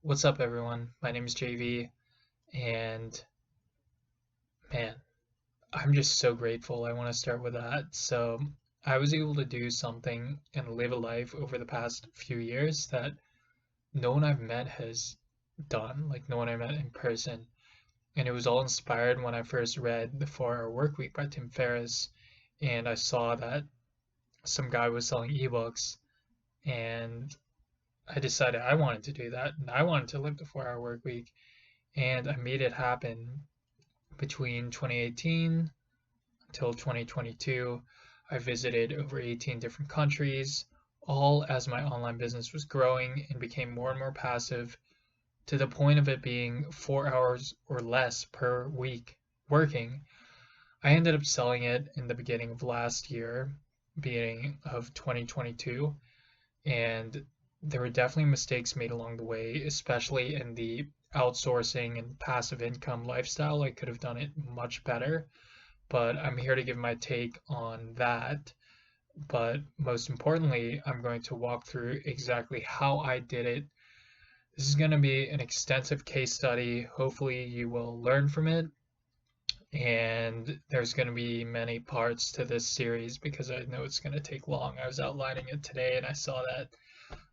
What's up, everyone? My name is JV, and man, I'm just so grateful. I want to start with that. I was able to do something and live a life over the past few years that no one I've met has done, like no one I met in person. And it was all inspired when I first read The 4 Hour Workweek by Tim Ferriss, and I saw that some guy was selling ebooks, and I decided I wanted to do that, and I wanted to live the 4 Hour Workweek, and I made it happen between 2018 until 2022. I visited over 18 different countries, all as my online business was growing and became more and more passive to the point of it being 4 hours or less per week working. I ended up selling it in the beginning of last year, beginning of 2022, and there were definitely mistakes made along the way, especially in the outsourcing and passive income lifestyle. I could have done it much better, but I'm here to give my take on that. But most importantly, I'm going to walk through exactly how I did it. This is going to be an extensive case study. Hopefully, you will learn from it. And there's going to be many parts to this series because I know it's going to take long. I was outlining it today and I saw that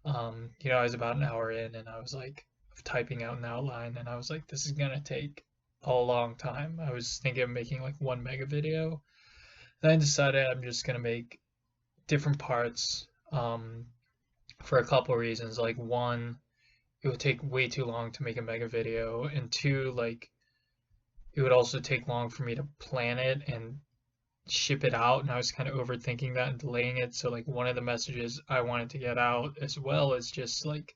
I was about an hour in and I was like typing out an outline and I was like, this is gonna take a long time. I was thinking of making like one mega video. Then I decided I'm just gonna make different parts for a couple of reasons. Like one, it would take way too long to make a mega video, and two, like it would also take long for me to plan it and ship it out, and I was kind of overthinking that and delaying it. So like one of the messages I wanted to get out as well is just like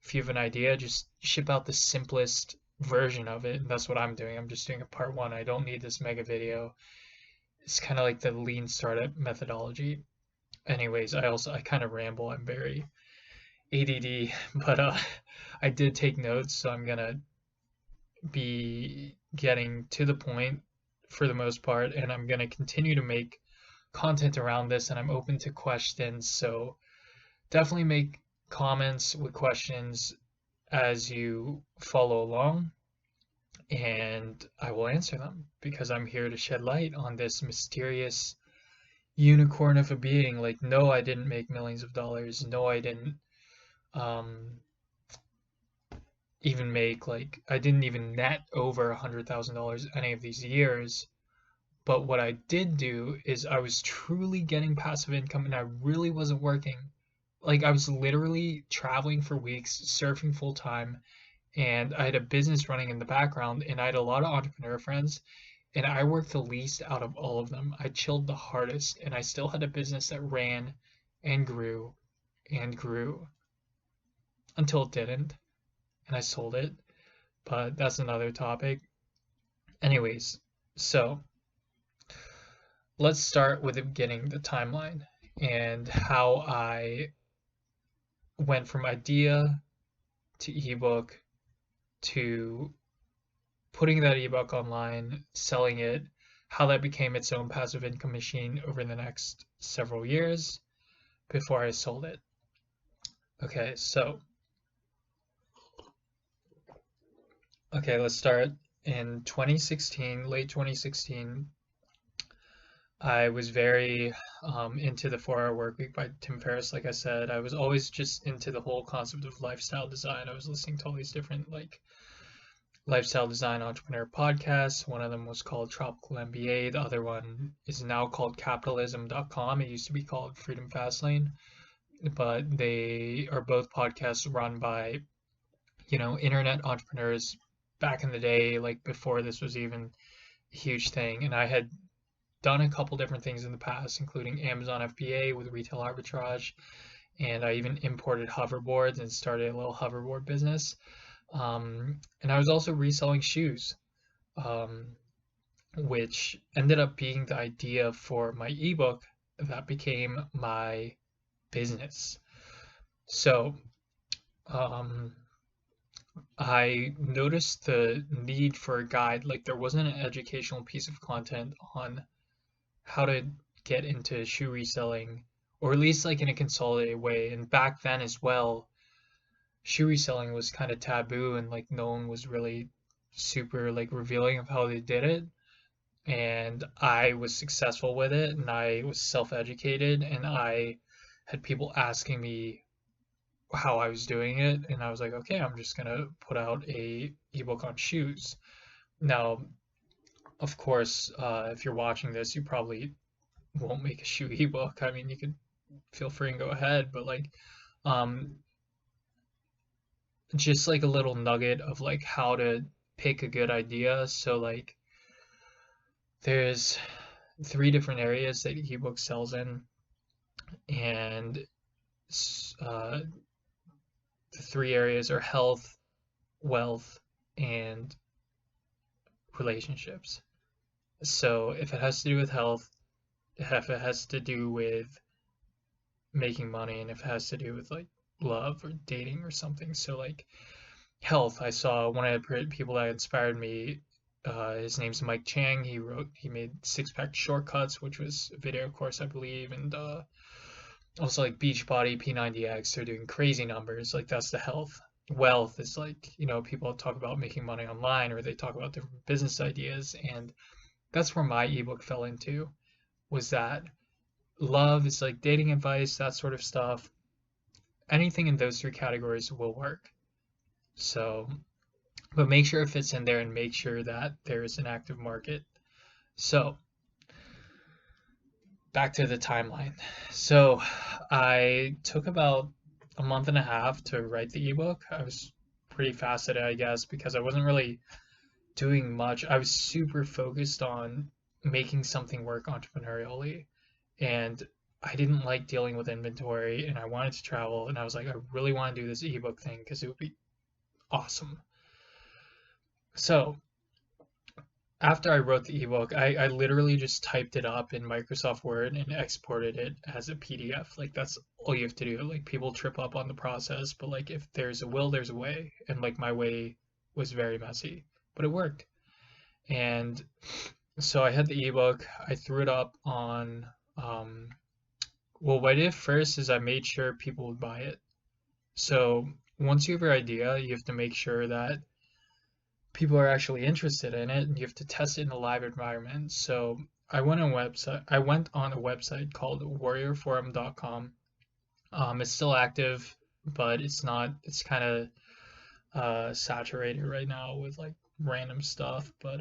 if you have an idea, just ship out the simplest version of it. And that's what I'm doing. I'm just doing a part one. I don't need this mega video. It's kind of like the lean startup methodology. Anyways, I kind of ramble. I'm very ADD, but I did take notes, so I'm gonna be getting to the point for the most part, and I'm going to continue to make content around this, and I'm open to questions. So definitely make comments with questions as you follow along, and I will answer them because I'm here to shed light on this mysterious unicorn of a being. Like, no, I didn't make millions of dollars. No, I didn't um, even make like I didn't even net over $100,000 any of these years. But what I did do is I was truly getting passive income and I really wasn't working. Like I was literally traveling for weeks, surfing full time, and I had a business running in the background and I had a lot of entrepreneur friends and I worked the least out of all of them. I chilled the hardest and I still had a business that ran and grew until it didn't and I sold it. But that's another topic. Anyways, so let's start with the beginning, the timeline, and how I went from idea to ebook to putting that ebook online, selling it, how that became its own passive income machine over the next several years before I sold it. Okay, let's start in 2016, late 2016. I was very into the 4 Hour Workweek by Tim Ferriss. Like I said, I was always just into the whole concept of lifestyle design. I was listening to all these different like lifestyle design entrepreneur podcasts. One of them was called Tropical MBA. The other one is now called capitalism.com. It used to be called Freedom Fastlane, but they are both podcasts run by, internet entrepreneurs back in the day, like before this was even a huge thing. And I had done a couple different things in the past, including Amazon FBA with retail arbitrage, and I even imported hoverboards and started a little hoverboard business. And I was also reselling shoes, which ended up being the idea for my ebook that became my business. So I noticed the need for a guide. Like there wasn't an educational piece of content on how to get into shoe reselling, or at least like in a consolidated way. And back then as well, shoe reselling was kind of taboo, and like no one was really super like revealing of how they did it. And I was successful with it, and I was self-educated, and I had people asking me how I was doing it, and I was like, okay, I'm just gonna put out a ebook on shoes. Now, of course, if you're watching this, you probably won't make a shoe ebook. I mean, you could feel free and go ahead, but like, um, just like a little nugget of like how to pick a good idea. So like, there's three different areas that ebook sells in, and the three areas are health, wealth, and relationships. So if it has to do with health, if it has to do with making money, and if it has to do with like love or dating or something. So like health, I saw one of the people that inspired me. His name's Mike Chang. He made Six Pack Shortcuts, which was a video course, I believe, and also like Beachbody, P90X. They're doing crazy numbers. Like that's the health. Wealth is like, people talk about making money online, or they talk about different business ideas, and that's where my ebook fell into, was that love is like dating advice, that sort of stuff. Anything in those three categories will work. So, but make sure it fits in there, and make sure that there is an active market. So, back to the timeline. So, I took about a month and a half to write the ebook. I was pretty fast at it, I guess, because I wasn't really doing much. I was super focused on making something work entrepreneurially, and I didn't like dealing with inventory, and I wanted to travel, and I was like, I really want to do this ebook thing because it would be awesome. So after I wrote the ebook, I literally just typed it up in Microsoft Word and exported it as a PDF. Like that's all you have to do. Like people trip up on the process, but like if there's a will, there's a way. And like my way was very messy, but it worked. And so I had the ebook. I threw it up on. Well, what I did first is I made sure people would buy it. So once you have your idea, you have to make sure that people are actually interested in it, and you have to test it in a live environment. So I went on a website called warriorforum.com. It's still active, but it's kind of saturated right now with like random stuff. But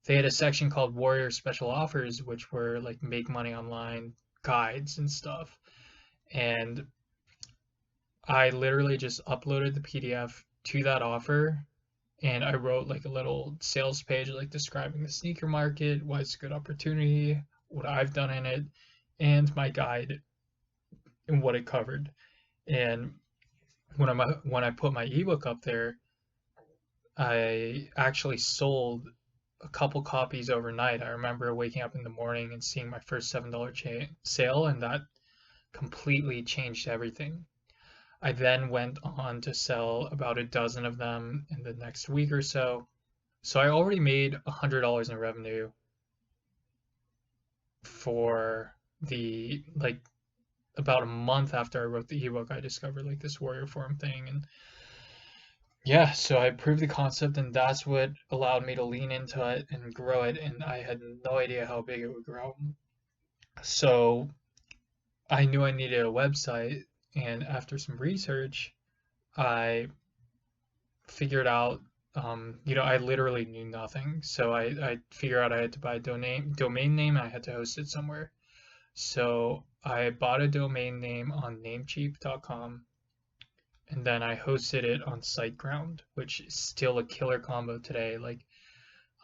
they had a section called Warrior Special Offers, which were like make money online guides and stuff. And I literally just uploaded the PDF to that offer, and I wrote like a little sales page like describing the sneaker market, why it's a good opportunity, what I've done in it, and my guide and what it covered. And when I put my ebook up there, I actually sold a couple copies overnight. I remember waking up in the morning and seeing my first $7 sale, and that completely changed everything. I then went on to sell about a dozen of them in the next week or so. So I already made $100 in revenue for the like about a month after I wrote the ebook. I discovered like this Warrior Forum thing, and yeah, so I proved the concept, and that's what allowed me to lean into it and grow it, and I had no idea how big it would grow. So I knew I needed a website, and after some research, I figured out, I literally knew nothing. So I figured out I had to buy a domain name, and I had to host it somewhere. So I bought a domain name on namecheap.com, and then I hosted it on SiteGround, which is still a killer combo today. Like,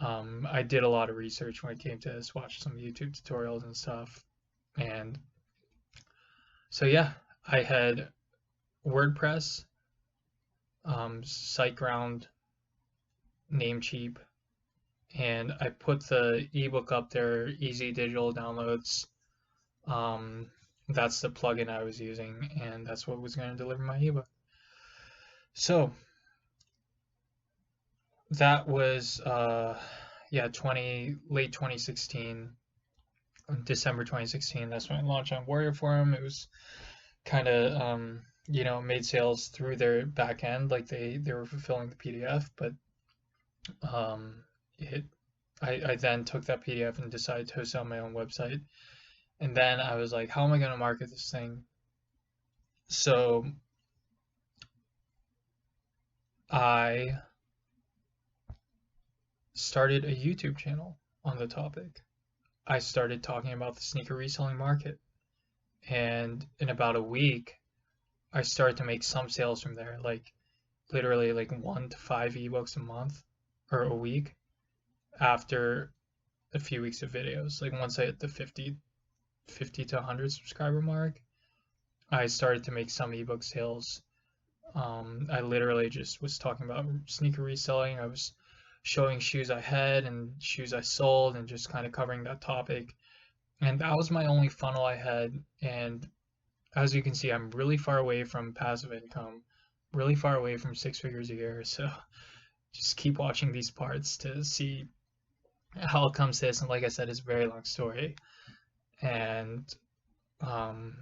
I did a lot of research when it came to this, watched some YouTube tutorials and stuff. And so yeah, I had WordPress, SiteGround, Namecheap, and I put the ebook up there, easy digital downloads. That's the plugin I was using, and that's what was going to deliver my ebook. So that was late 2016, December 2016. That's when I launched on Warrior Forum. It was kind of made sales through their back end, like they were fulfilling the PDF, but um, it I then took that PDF and decided to host it on my own website. And then I was like, how am I going to market this thing? So I started a YouTube channel on the topic. I started talking about the sneaker reselling market. And in about a week, I started to make some sales from there, like literally like 1 to 5 ebooks a month or a week after a few weeks of videos. Like once I hit the 50 to 100 subscriber mark, I started to make some ebook sales. I literally just was talking about sneaker reselling. I was showing shoes I had and shoes I sold and just kind of covering that topic. And that was my only funnel I had. And as you can see, I'm really far away from passive income, really far away from 6 figures a year. So just keep watching these parts to see how it comes to this. And like I said, it's a very long story. And um,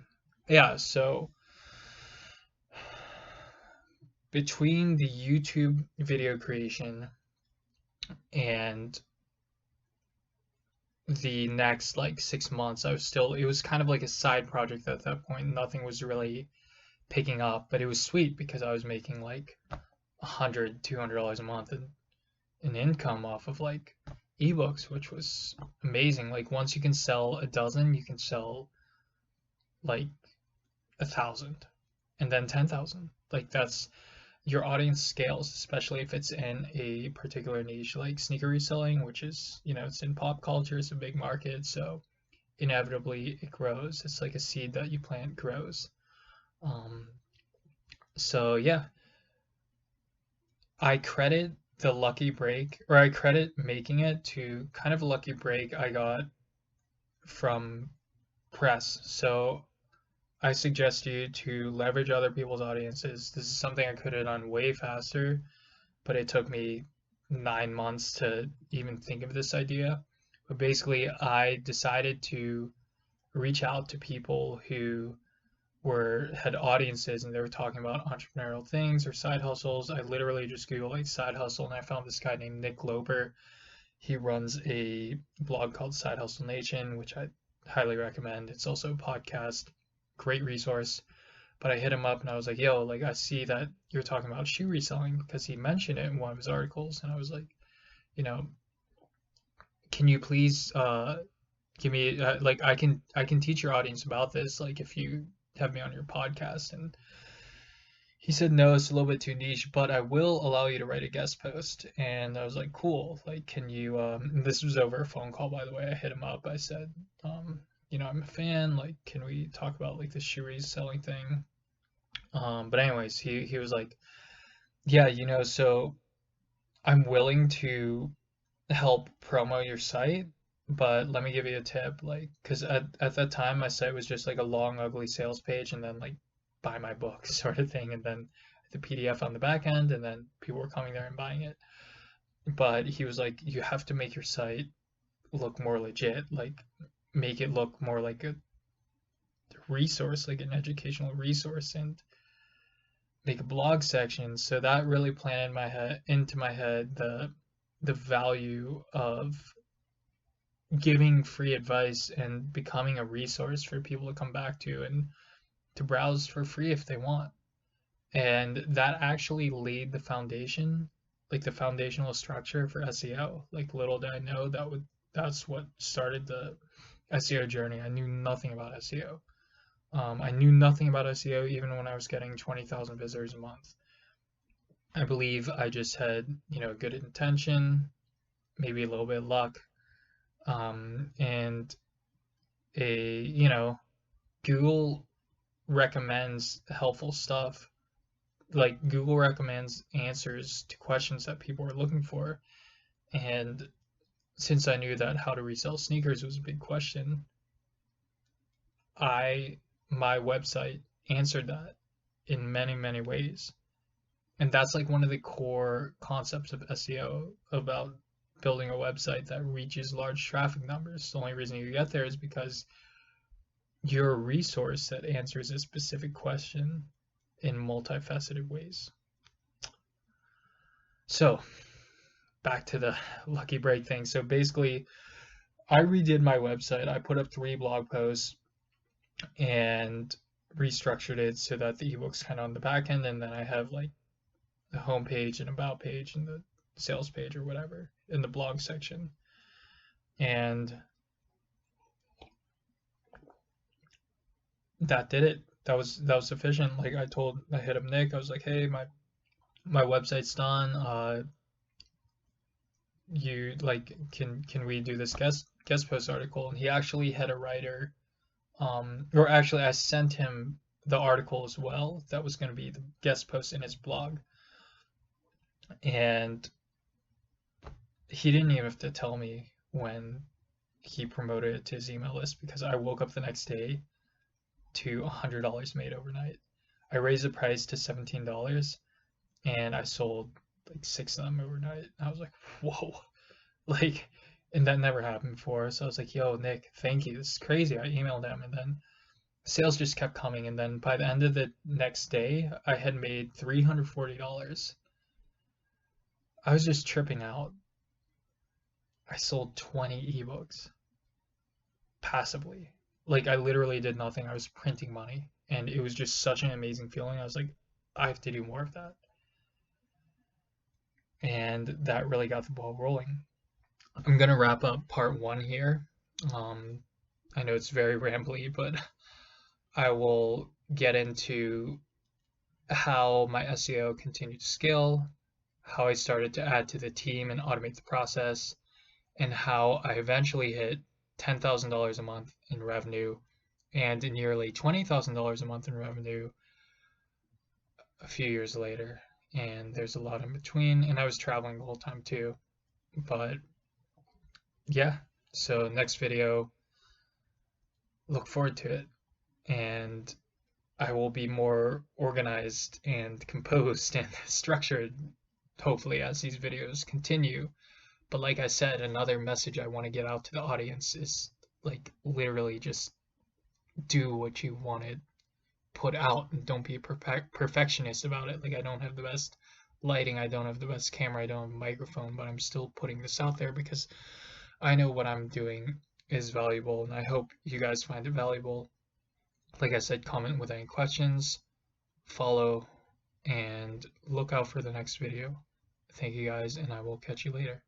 yeah, so between the YouTube video creation and the next like 6 months, it was kind of like a side project at that point. Nothing was really picking up, but it was sweet because I was making like $100, $200 a month in income off of like ebooks, which was amazing. Like once you can sell a dozen, you can sell like 1,000 and then 10,000. Like that's your audience scales, especially if it's in a particular niche like sneaker reselling, which is, it's in pop culture, it's a big market, so inevitably it grows. It's like a seed that you plant grows. Um, so yeah, I credit the lucky break, or I credit making it to kind of a lucky break I got from press. So I suggest you to leverage other people's audiences. This is something I could have done way faster, but it took me 9 months to even think of this idea. But basically, I decided to reach out to people who had audiences and they were talking about entrepreneurial things or side hustles. I literally just Googled like side hustle and I found this guy named Nick Loper. He runs a blog called Side Hustle Nation, which I highly recommend. It's also a podcast, great resource. But I hit him up and I was like, yo, like I see that you're talking about shoe reselling because he mentioned it in one of his articles. And I was like, you know, can you please give me like I can teach your audience about this like if you have me on your podcast. And he said no, it's a little bit too niche, but I will allow you to write a guest post. And I was like, cool. Like, can you this was over a phone call, by the way. I hit him up. I said, I'm a fan, like can we talk about like the shoe reselling thing? But anyways, he was like, yeah, so I'm willing to help promo your site, but let me give you a tip, like, because at that time my site was just like a long, ugly sales page, and then like buy my book sort of thing, and then the PDF on the back end, and then people were coming there and buying it. But he was like, you have to make your site look more legit, like make it look more like a resource, like an educational resource, and make a blog section. So that really planted into my head the value of giving free advice and becoming a resource for people to come back to and to browse for free if they want. And that actually laid the foundation, like the foundational structure for SEO. Like little did I know that's what started the SEO journey. I knew nothing about SEO. I knew nothing about SEO even when I was getting 20,000 visitors a month. I believe I just had, good intention, maybe a little bit of luck, and Google recommends helpful stuff. Like Google recommends answers to questions that people are looking for. And since I knew that how to resell sneakers was a big question, my website answered that in many, many ways. And that's like one of the core concepts of SEO, about building a website that reaches large traffic numbers. The only reason you get there is because you're a resource that answers a specific question. in multifaceted ways. So back to the lucky break thing. So basically, I redid my website. I put up 3 blog posts and restructured it so that the ebook's kind of on the back end, and then I have like the home page and about page and the sales page or whatever in the blog section. And that did it. That was sufficient. Like I hit up Nick. I was like, hey, my website's done. You like can we do this guest post article? And he actually had a writer. Or actually, I sent him the article as well. That was going to be the guest post in his blog. And he didn't even have to tell me when he promoted it to his email list, because I woke up the next day to $100 made overnight. I raised the price to $17 and I sold like 6 of them overnight. I was like, whoa, like, and that never happened before. So I was like, yo, Nick, thank you. This is crazy. I emailed him, and then sales just kept coming. And then by the end of the next day, I had made $340. I was just tripping out. I sold 20 ebooks passively. Like, I literally did nothing. I was printing money, and it was just such an amazing feeling. I was like, I have to do more of that. And that really got the ball rolling. I'm going to wrap up part 1 here. I know it's very rambly, but I will get into how my SEO continued to scale, how I started to add to the team and automate the process, and how I eventually hit $10,000 a month in revenue and nearly $20,000 a month in revenue a few years later. And there's a lot in between, and I was traveling the whole time too. But yeah, so next video, look forward to it, and I will be more organized and composed and structured, hopefully, as these videos continue. But like I said, another message I want to get out to the audience is, like, literally just do what you want to put out, and don't be a perfectionist about it. Like, I don't have the best lighting, I don't have the best camera, I don't have a microphone, but I'm still putting this out there because I know what I'm doing is valuable, and I hope you guys find it valuable. Like I said, comment with any questions, follow, and look out for the next video. Thank you guys, and I will catch you later.